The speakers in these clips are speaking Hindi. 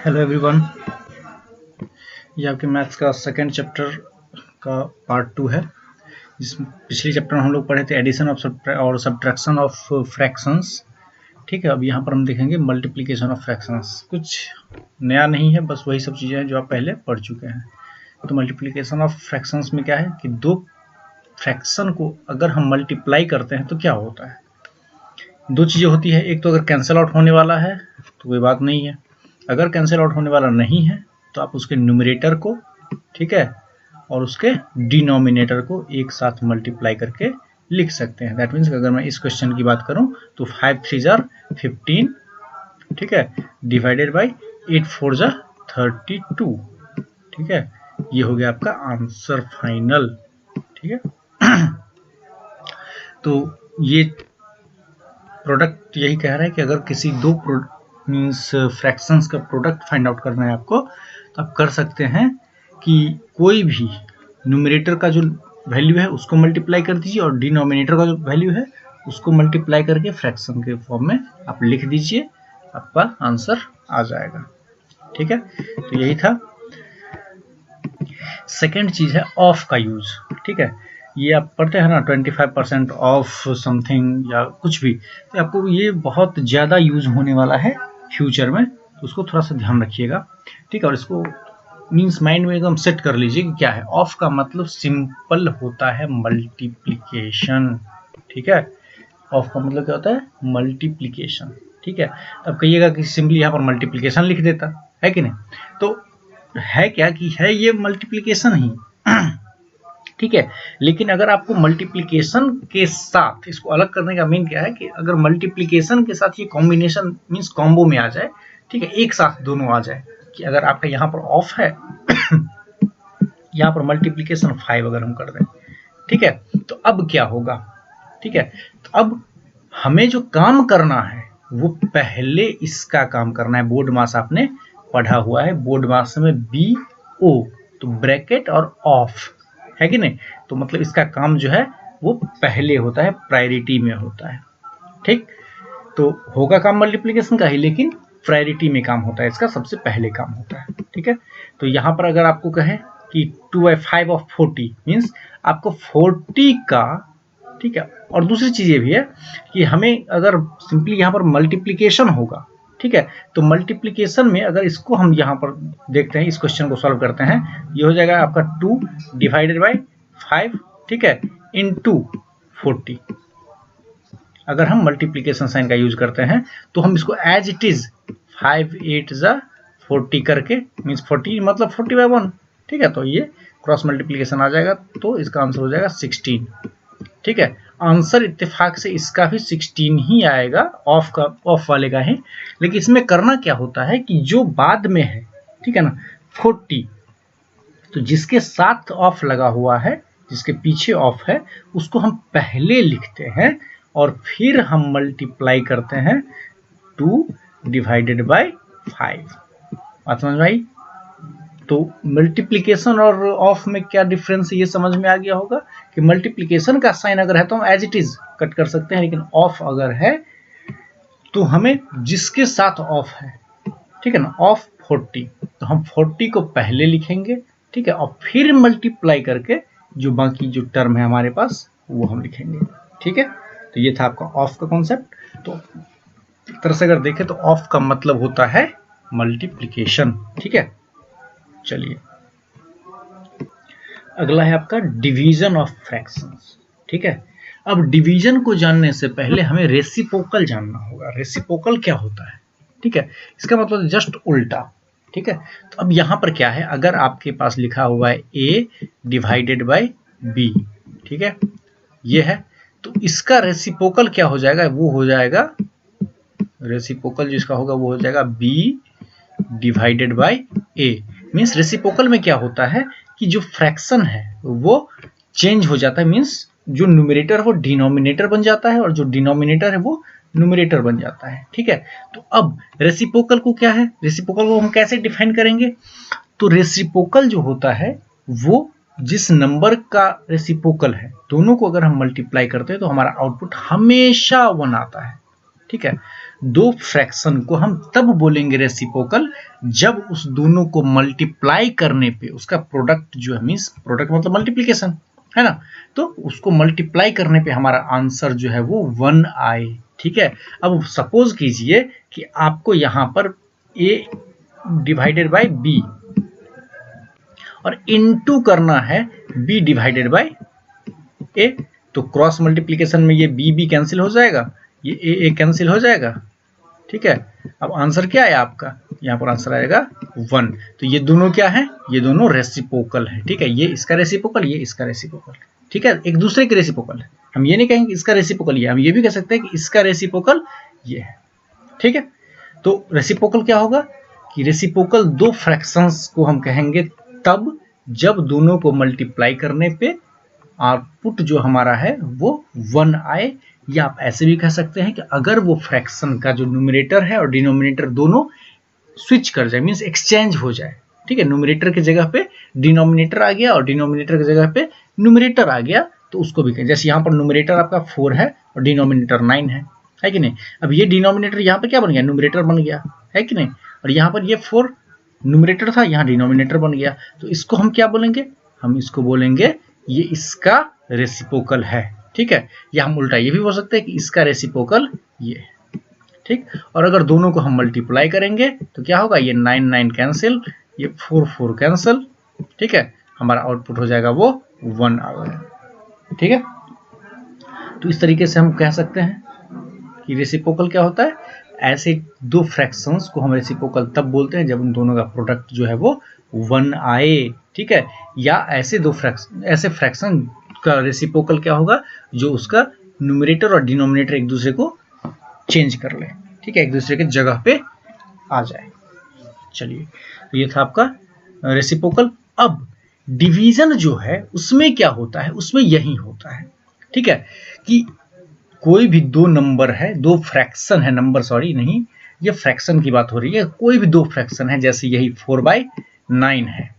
हेलो एवरीवन, ये आपके मैथ्स का सेकंड चैप्टर का पार्ट 2 है। जिसमें पिछले चैप्टर में हम लोग पढ़े थे एडिशन और सब्ट्रैक्शन ऑफ फ्रैक्शंस। ठीक है, अब यहाँ पर हम देखेंगे मल्टीप्लिकेशन ऑफ फ्रैक्शंस। कुछ नया नहीं है, बस वही सब चीज़ें हैं जो आप पहले पढ़ चुके हैं। तो मल्टीप्लिकेशन ऑफ फ्रैक्शंस में क्या है कि दो फ्रैक्शन को अगर हम मल्टीप्लाई करते हैं तो क्या होता है। दो चीज़ें होती है, एक तो अगर कैंसिल आउट होने वाला है तो कोई बात नहीं है, अगर कैंसिल आउट होने वाला नहीं है तो आप उसके न्यूमरेटर को, ठीक है, और उसके डिनोमिनेटर को एक साथ मल्टीप्लाई करके लिख सकते हैं। दैट मीन्स अगर मैं इस क्वेश्चन की बात करूं तो 5 3 जार 15, ठीक है, डिवाइडेड बाई 8 4 जार 32, ठीक है, ये हो गया आपका आंसर फाइनल। ठीक है तो ये प्रोडक्ट यही कह रहा है कि अगर किसी दो मीन्स फ्रैक्शंस का प्रोडक्ट फाइंड आउट करना है आपको, तो आप कर सकते हैं कि कोई भी न्यूमरेटर का जो वैल्यू है उसको मल्टीप्लाई कर दीजिए और डिनोमिनेटर का जो वैल्यू है उसको मल्टीप्लाई करके फ्रैक्शन के फॉर्म में आप लिख दीजिए, आपका आंसर आ जाएगा। ठीक है, तो यही था। सेकेंड चीज है ऑफ का यूज। ठीक है, ये आप पढ़ते हैं ना 25% ऑफ समथिंग या कुछ भी, तो आपको ये बहुत ज़्यादा यूज होने वाला है फ्यूचर में, तो उसको थोड़ा सा ध्यान रखिएगा। ठीक है, और इसको मीन्स माइंड में एकदम सेट कर लीजिए कि क्या है। ऑफ का मतलब सिंपल होता है मल्टीप्लिकेशन। ठीक है, ऑफ का मतलब क्या होता है, मल्टीप्लिकेशन। ठीक है, अब कहिएगा कि सिंपली यहाँ पर मल्टीप्लिकेशन लिख देता है कि नहीं, तो है क्या कि है ये मल्टीप्लिकेशन ही ठीक है, लेकिन अगर आपको मल्टीप्लिकेशन के साथ इसको अलग करने का मीन क्या है कि अगर मल्टीप्लिकेशन के साथ ये कॉम्बिनेशन मीन्स कॉम्बो में आ जाए, ठीक है, एक साथ दोनों आ जाए, कि अगर आपका यहाँ पर ऑफ है यहाँ पर मल्टीप्लिकेशन 5 अगर हम कर दें, ठीक है, तो अब क्या होगा। ठीक है, तो अब हमें जो काम करना है वो पहले इसका काम करना है। बोर्ड मास आपने पढ़ा हुआ है, बोर्ड मास में BO, तो ब्रैकेट और ऑफ है कि नहीं, तो मतलब इसका काम जो है वो पहले होता है, प्रायोरिटी में होता है। ठीक, तो होगा काम मल्टीप्लिकेशन का ही, लेकिन प्रायोरिटी में काम होता है, इसका सबसे पहले काम होता है। ठीक है, तो यहाँ पर अगर आपको कहे कि 2/5 ऑफ 40 मीन्स आपको 40 का, ठीक है, और दूसरी चीजें भी है कि हमें अगर सिंपली यहाँ पर मल्टीप्लिकेशन होगा, ठीक है, तो मल्टीप्लिकेशन में अगर इसको हम यहाँ पर देखते हैं, इस क्वेश्चन को सॉल्व करते हैं, ये हो जाएगा आपका 2 डिवाइडेड बाई 5, ठीक है, इनटू 40। अगर हम मल्टीप्लिकेशन साइन का यूज करते हैं तो हम इसको एज इट इज 5 8 जा 40 करके मीन्स 40 मतलब 40/1, ठीक है, तो ये क्रॉस मल्टीप्लिकेशन आ जाएगा, तो इसका आंसर हो जाएगा 16। ठीक है, आंसर इत्तेफाक से इसका भी 16 ही आएगा, ऑफ वाले का ही। लेकिन इसमें करना क्या होता है कि जो बाद में है, ठीक है ना, 40, तो जिसके साथ ऑफ लगा हुआ है, जिसके पीछे ऑफ है, उसको हम पहले लिखते हैं और फिर हम मल्टीप्लाई करते हैं 2 डिवाइडेड बाई 5। बात समझ में आई। तो मल्टीप्लिकेशन और ऑफ में क्या डिफरेंस है ये समझ में आ गया होगा कि मल्टीप्लिकेशन का साइन अगर है तो हम एज इट इज कट कर सकते हैं, लेकिन ऑफ अगर है तो हमें जिसके साथ ऑफ है, ठीक है ना, ऑफ 40, तो हम 40 को पहले लिखेंगे, ठीक है, और फिर मल्टीप्लाई करके जो बाकी जो टर्म है हमारे पास वो हम लिखेंगे। ठीक है, तो ये था आपका ऑफ का कॉन्सेप्ट। तो एक तरह से अगर देखें तो ऑफ का मतलब होता है मल्टीप्लिकेशन। ठीक है, चलिए अगला है आपका डिवीजन ऑफ फ्रैक्शंस। ठीक है, अब डिवीजन को जानने से पहले हमें रेसिप्रोकल जानना होगा। रेसिप्रोकल क्या होता है, ठीक है, इसका मतलब जस्ट उल्टा। ठीक है, तो अब यहाँ पर क्या है, अगर आपके पास लिखा हुआ है A डिवाइडेड बाई B, ठीक है, ये है, तो इसका रेसिप्रोकल क्या हो जाएगा, वो हो जाएगा रेसिप्रोकल जिसका होगा वो हो जाएगा B divided by A। Means reciprocal में क्या होता है कि जो फ्रैक्शन है वो चेंज हो जाता है, मीन्स जो न्यूमरेटर है वो डिनोमिनेटर बन जाता है और जो डिनोमिनेटर है वो न्यूमरेटर बन जाता है। ठीक है, तो अब रेसिप्रोकल को क्या है, रेसिप्रोकल को हम कैसे डिफाइन करेंगे, तो रेसिप्रोकल जो होता है वो जिस नंबर का रेसिप्रोकल है, दोनों को अगर हम मल्टीप्लाई करते हैं तो हमारा आउटपुट हमेशा 1 आता है। ठीक है, दो फ्रैक्शन को हम तब बोलेंगे रेसिप्रोकल जब उस दोनों को मल्टीप्लाई करने पे उसका प्रोडक्ट जो है, मीन्स प्रोडक्ट मतलब मल्टीप्लीकेशन है ना, तो उसको मल्टीप्लाई करने पे हमारा आंसर जो है वो 1 आए। ठीक है, अब सपोज कीजिए कि आपको यहां पर a डिवाइडेड बाय b और इनटू करना है b डिवाइडेड बाय a, तो क्रॉस मल्टीप्लीकेशन में ये b कैंसिल हो जाएगा, ये a कैंसिल हो जाएगा। ठीक है, अब आंसर क्या है आपका, यहाँ पर आंसर आएगा 1। तो ये दोनों क्या है, ये दोनों रेसिप्रोकल है। ठीक है, ये इसका रेसिप्रोकल, ये इसका रेसिप्रोकल। ठीक है, एक दूसरे के रेसिप्रोकल है। हम ये नहीं कहेंगे इसका रेसिप्रोकल ये, हम ये भी कह सकते हैं कि इसका रेसिप्रोकल ये है। ठीक है, तो रेसिप्रोकल क्या होगा कि रेसिप्रोकल दो फ्रैक्शंस को हम कहेंगे तब जब दोनों को मल्टीप्लाई करने पे आउटपुट जो हमारा है वो 1 आए, या आप ऐसे भी कह सकते हैं कि अगर वो फ्रैक्शन का जो न्यूमरेटर है और डिनोमिनेटर दोनों स्विच कर जाए, मीन्स एक्सचेंज हो जाए। ठीक है, न्यूमरेटर की जगह पे डिनोमिनेटर आ गया और डिनोमिनेटर की जगह पे न्यूमरेटर आ गया, तो उसको भी कहें। जैसे यहाँ पर न्यूमरेटर आपका 4 है और डिनोमिनेटर 9 है कि नहीं। अब ये डिनोमिनेटर यहाँ पे क्या बन गया, न्यूमरेटर बन गया, है कि नहीं। और यहाँ पर ये 4 न्यूमरेटर था, यहाँ डिनोमिनेटर बन गया, तो इसको हम क्या बोलेंगे, हम इसको बोलेंगे ये इसका रेसिप्रोकल है। ठीक है, या हम उल्टा ये भी बोल सकते हैं कि इसका रेसिप्रोकल ये है। ठीक, और अगर दोनों को हम मल्टीप्लाई करेंगे तो क्या होगा, ये 9 9 कैंसिल, ये 4 4 कैंसिल। ठीक है, हमारा आउटपुट हो जाएगा वो 1 आ गया। ठीक है, तो इस तरीके से हम कह सकते हैं कि रेसिप्रोकल क्या होता है, ऐसे दो फ्रैक्शंस को हम रेसिप्रोकल तब बोलते हैं जब उन दोनों का प्रोडक्ट जो है वो 1 आए। ठीक है, या ऐसे दो फ्रैक्शन का रेसिप्रोकल क्या होगा, जो उसका न्यूमरेटर और डिनोमिनेटर एक दूसरे को चेंज कर ले। ठीक है, एक दूसरे के जगह पे आ जाए। चलिए, तो ये था आपका रेसिप्रोकल। अब डिवीजन जो है उसमें क्या होता है, उसमें यही होता है। ठीक है, कि कोई भी दो नंबर है, दो फ्रैक्शन है, नंबर सॉरी नहीं, ये फ्रैक्शन की बात हो रही है। कोई भी दो फ्रैक्शन है, जैसे यही 4/9 है।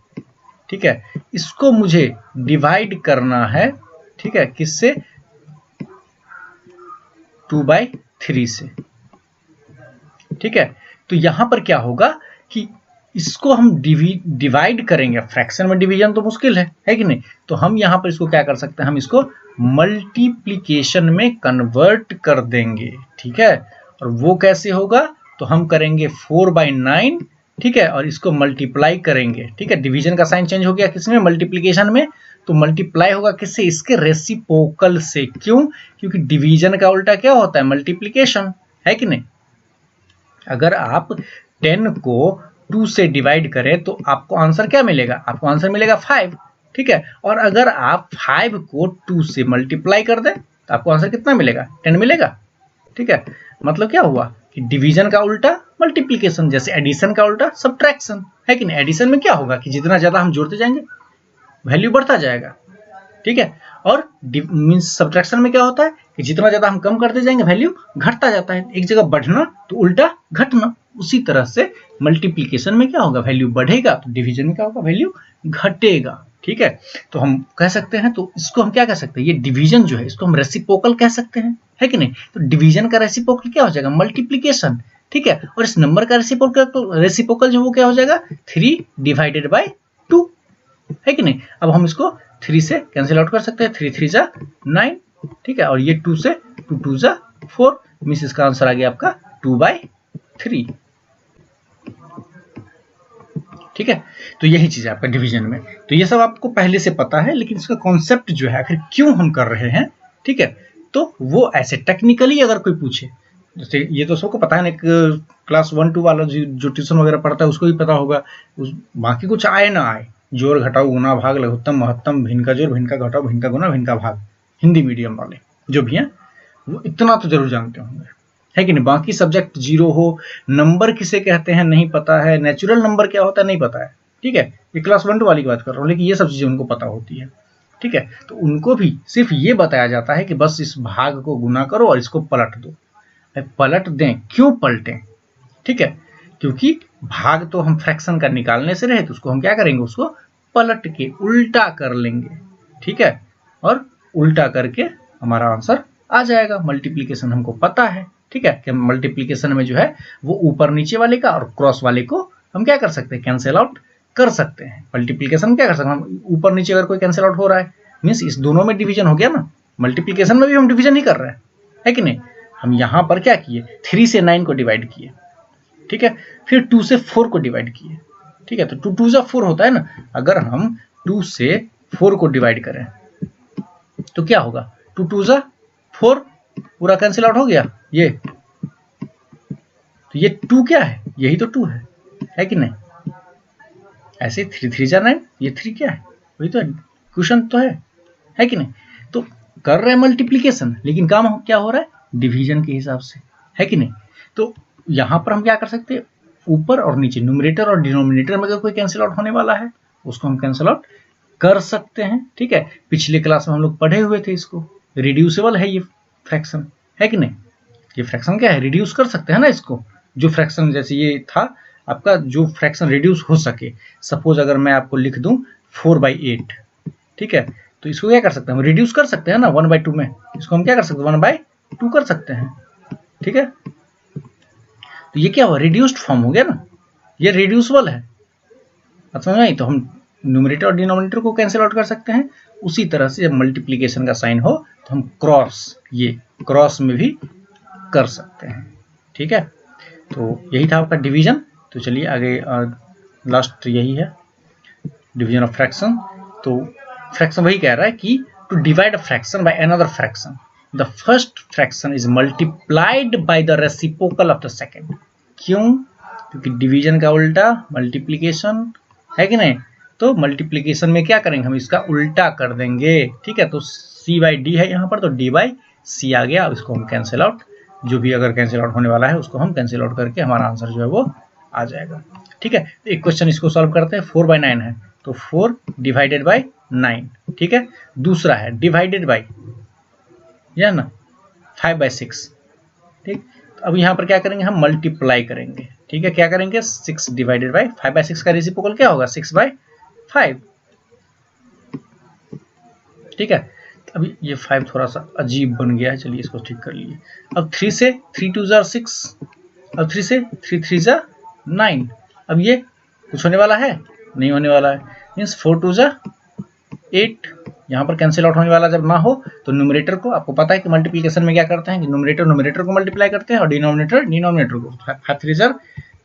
ठीक है, इसको मुझे डिवाइड करना है, ठीक है, किससे, 2/3 से। ठीक है, तो यहां पर क्या होगा कि इसको हम डिवाइड करेंगे। फ्रैक्शन में डिवीजन तो मुश्किल है कि नहीं, तो हम यहां पर इसको क्या कर सकते हैं, हम इसको मल्टीप्लिकेशन में कन्वर्ट कर देंगे। ठीक है, और वो कैसे होगा, तो हम करेंगे 4/9, ठीक है, और इसको मल्टीप्लाई करेंगे। ठीक है, डिवीजन का साइन चेंज हो गया किसमें, मल्टीप्लिकेशन में, तो मल्टीप्लाई होगा किससे, इसके रेसिप्रोकल से। क्यों, क्योंकि डिवीजन का उल्टा क्या होता है, मल्टीप्लिकेशन, है कि नहीं। अगर आप 10 को 2 से डिवाइड करें तो आपको आंसर क्या मिलेगा, आपको आंसर मिलेगा 5। ठीक है, और अगर आप 5 को 2 से मल्टीप्लाई कर दें तो आपको आंसर कितना मिलेगा, 10 मिलेगा। ठीक है, मतलब क्या हुआ कि डिवीजन का उल्टा मल्टीप्लिकेशन, जैसे एडिशन का उल्टा सब्ट्रैक्शन, है कि नहीं। एडिशन में क्या होगा कि जितना ज्यादा हम जोड़ते जाएंगे वैल्यू बढ़ता जाएगा। ठीक है, और मींस सब्ट्रैक्शन में क्या होता है कि जितना ज्यादा हम कम करते जाएंगे वैल्यू घटता जाता है, एक जगह बढ़ना तो उल्टा घटना। उसी तरह से मल्टीप्लिकेशन में क्या होगा, वैल्यू बढ़ेगा, तो डिवीजन में क्या होगा, वैल्यू घटेगा। ठीक है, तो हम कह सकते हैं, तो इसको हम क्या कह सकते हैं, ये डिवीजन जो है इसको हम रेसिप्रोकल कह सकते हैं, है कि नहीं। तो डिवीजन का रेसिप्रोकल क्या हो जाएगा, मल्टीप्लिकेशन। ठीक है, और इस नंबर का रेसिप्रोकल जो वो क्या हो जाएगा, 3/2, है कि नहीं। अब हम इसको 3 से कैंसिल आउट कर सकते हैं, 3 3 जा 9। ठीक है, और ये 2 से 2 2 जा 4, मींस इसका आंसर आ गया आपका 2/3। ठीक है, तो यही चीज है आपका डिवीजन में। तो ये सब आपको पहले से पता है, लेकिन इसका कॉन्सेप्ट जो है आखिर क्यों हम कर रहे हैं, ठीक है, तो वो ऐसे टेक्निकली अगर कोई पूछे, जैसे ये तो सबको पता है ना, क्लास 1 2 वाला जो ट्यूशन वगैरह पढ़ता है उसको भी पता होगा, बाकी कुछ आए ना आए, जोड़ घटाओ गुना भाग लघुत्तम महत्तम, भिन्न का जोड़, भिन्न का घटाओ, भिन्न का गुना, भिन्न का भाग, हिंदी मीडियम वाले जो भी हैं वो इतना तो जरूर जानते होंगे, है कि नहीं। बाकी सब्जेक्ट जीरो हो, नंबर किसे कहते हैं नहीं पता है, नेचुरल नंबर क्या होता है नहीं पता है। ठीक है, ये क्लास 1 2 वाली की बात कर रहा हूँ, लेकिन ये सब चीजें उनको पता होती है। ठीक है, तो उनको भी सिर्फ ये बताया जाता है कि बस इस भाग को गुना करो और इसको पलट दो। पलट दें, क्यों पलटें, ठीक है, क्योंकि भाग तो हम फ्रैक्शन का निकालने से रहे, तो उसको हम क्या करेंगे, उसको पलट के उल्टा कर लेंगे। ठीक है, और उल्टा करके हमारा आंसर आ जाएगा, मल्टीप्लिकेशन हमको पता है। ठीक है, कि मल्टीप्लीकेशन में जो है वो ऊपर नीचे वाले का और क्रॉस वाले को हम क्या कर सकते हैं, कैंसिल आउट कर सकते हैं। मल्टीप्लीकेशन क्या कर सकते हैं, हम ऊपर नीचे अगर कोई कैंसिल आउट हो रहा है मीन्स इस दोनों में डिवीजन हो गया ना, मल्टीप्लीकेशन में भी हम डिवीजन नहीं कर रहे हैं, है कि नहीं। हम यहाँ पर क्या किए, 3 से 9 को डिवाइड किए, ठीक है, फिर 2 से 4 को डिवाइड किए, ठीक है, तो 2 2 4 होता है ना। अगर हम 2 से 4 को डिवाइड करें तो क्या होगा, 2 2 4 पूरा कैंसिल आउट हो गया। ये तो ये 2 क्या है, यही तो 2 है कि नहीं। ऐसे 3 3 9, ये 3 क्या है, वही तो क्वेश्चन तो है कि नहीं। तो कर रहे हैं मल्टीप्लीकेशन लेकिन काम क्या हो रहा है, डिवीजन के हिसाब से, है कि नहीं। तो यहां पर हम क्या कर सकते हैं, ऊपर और नीचे न्यूमरेटर और डिनोमिनेटर में अगर कोई कैंसिल आउट होने वाला है उसको हम कैंसिल आउट कर सकते हैं, ठीक है। पिछले क्लास में हम लोग पढ़े हुए थे इसको, रिड्यूसेबल है ये फ्रैक्शन, है कि नहीं। ये फ्रैक्शन क्या है, रिड्यूस कर सकते हैं ना इसको। जो फ्रैक्शन जैसे ये था आपका, जो फ्रैक्शन रिड्यूस हो सके, सपोज अगर मैं आपको लिख दूं 4/8, ठीक है, तो इसको क्या कर सकते हैं, हम रिड्यूस कर सकते हैं ना 1/2 में, इसको हम क्या कर सकते हैं 1/2 कर सकते हैं, ठीक है। तो ये क्या हुआ, रिड्यूस्ड फॉर्म हो गया ना, ये रिड्यूसेबल है, समझ में। तो हम न्यूमरेटर और डिनोमिनेटर को कैंसिल आउट कर सकते हैं। उसी तरह से जब मल्टीप्लीकेशन का साइन हो तो हम ये क्रॉस में भी कर सकते हैं, ठीक है। तो यही था आपका डिवीजन। तो चलिए आगे, लास्ट यही है डिवीजन ऑफ फ्रैक्शन। तो फ्रैक्शन वही कह रहा है कि to divide a fraction by another fraction, the first fraction is multiplied by the reciprocal of the second. क्यों, क्योंकि डिवीजन का उल्टा मल्टीप्लीकेशन, है कि नहीं। तो मल्टीप्लीकेशन में क्या करेंगे, हम इसका उल्टा कर देंगे, ठीक है। तो c/d है यहाँ पर, तो d/c आ गया। अब इसको हम कैंसिल आउट, जो भी अगर कैंसिल आउट होने वाला है उसको हम कैंसिल आउट करके हमारा आंसर जो है वो आ जाएगा, ठीक है। तो एक क्वेश्चन इसको सॉल्व करते हैं, 4/9 है तो 4 डिवाइडेड बाई 9, ठीक है। दूसरा है डिवाइडेड बाई, या ना 5/6, ठीक। अब यहाँ पर क्या करेंगे, हम मल्टीप्लाई करेंगे, ठीक है। क्या करेंगे, 6 डिवाइडेड बाई 5/6 का रेसिप्रोकल क्या होगा, 6/5, ठीक है। अभी ये 5 थोड़ा सा अजीब बन गया है, चलिए इसको ठीक कर लिए। अब 3 से 3 2 6, अब 3 से 3 3 9। अब ये कुछ होने वाला है, नहीं होने वाला है, मीन्स 4 2 8। यहाँ पर कैंसिल आउट होने वाला जब ना हो तो न्यूमरेटर को, आपको पता है कि मल्टीप्लिकेशन में क्या करते हैं कि न्यूमरेटर को मल्टीप्लाई करते हैं और डिनोमिनेटर को। 5 3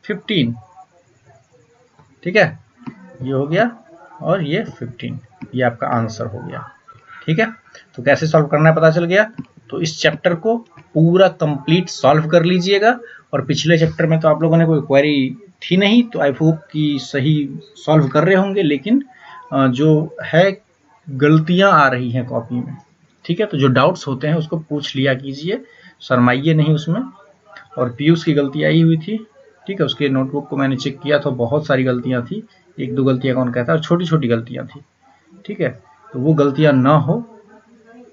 15, ठीक है, ये हो गया और ये 15, ये आपका आंसर हो गया, ठीक है। तो कैसे सॉल्व करना है पता चल गया। तो इस चैप्टर को पूरा कंप्लीट सॉल्व कर लीजिएगा। और पिछले चैप्टर में तो आप लोगों ने कोई क्वेरी थी नहीं, तो आई होप कि सही सॉल्व कर रहे होंगे, लेकिन जो है गलतियां आ रही हैं कॉपी में, ठीक है। तो जो डाउट्स होते हैं उसको पूछ लिया कीजिए, शर्माइए नहीं उसमें। और पीयूष की गलती आई हुई थी, ठीक है, उसके नोटबुक को मैंने चेक किया तो बहुत सारी गलतियां थी, 1-2 गलतियां कौन कहता है, और छोटी छोटी गलतियां थी, ठीक है। तो वो गलतियां ना हो,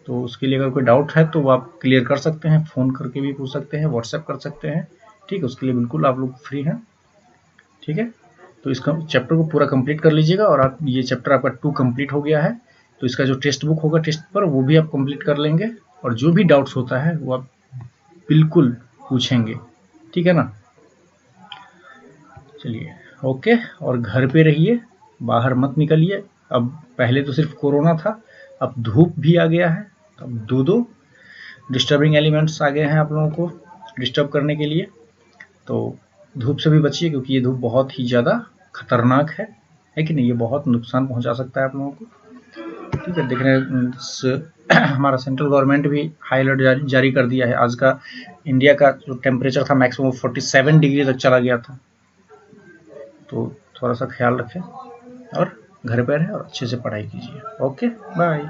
तो उसके लिए अगर कोई डाउट है तो वो आप क्लियर कर सकते हैं, फ़ोन करके भी पूछ सकते हैं, व्हाट्सएप कर सकते हैं, ठीक है। उसके लिए बिल्कुल आप लोग फ्री हैं, ठीक है। तो इसका चैप्टर को पूरा कंप्लीट कर लीजिएगा। और आप, ये चैप्टर आपका 2 कंप्लीट हो गया है, तो इसका जो टेक्स्ट बुक होगा टेस्ट पर, वो भी आप कंप्लीट कर लेंगे। और जो भी डाउट्स होता है वो आप बिल्कुल पूछेंगे, ठीक है ना। चलिए ओके, और घर पे रहिए, बाहर मत निकलिए। अब पहले तो सिर्फ कोरोना था, अब धूप भी आ गया है, अब 2 डिस्टर्बिंग एलिमेंट्स आ गए हैं आप लोगों को डिस्टर्ब करने के लिए। तो धूप से भी बचिए, क्योंकि ये धूप बहुत ही ज़्यादा खतरनाक है कि नहीं, ये बहुत नुकसान पहुंचा सकता है आप लोगों को, ठीक है। देख रहे हैं हमारा सेंट्रल गवर्नमेंट भी हाई अलर्ट जारी कर दिया है। आज का इंडिया का जो टेम्परेचर था मैक्सिमम 47 डिग्री तक चला गया था। तो थोड़ा सा ख्याल रखें और घर पे रहें और अच्छे से पढ़ाई कीजिए। Okay bye.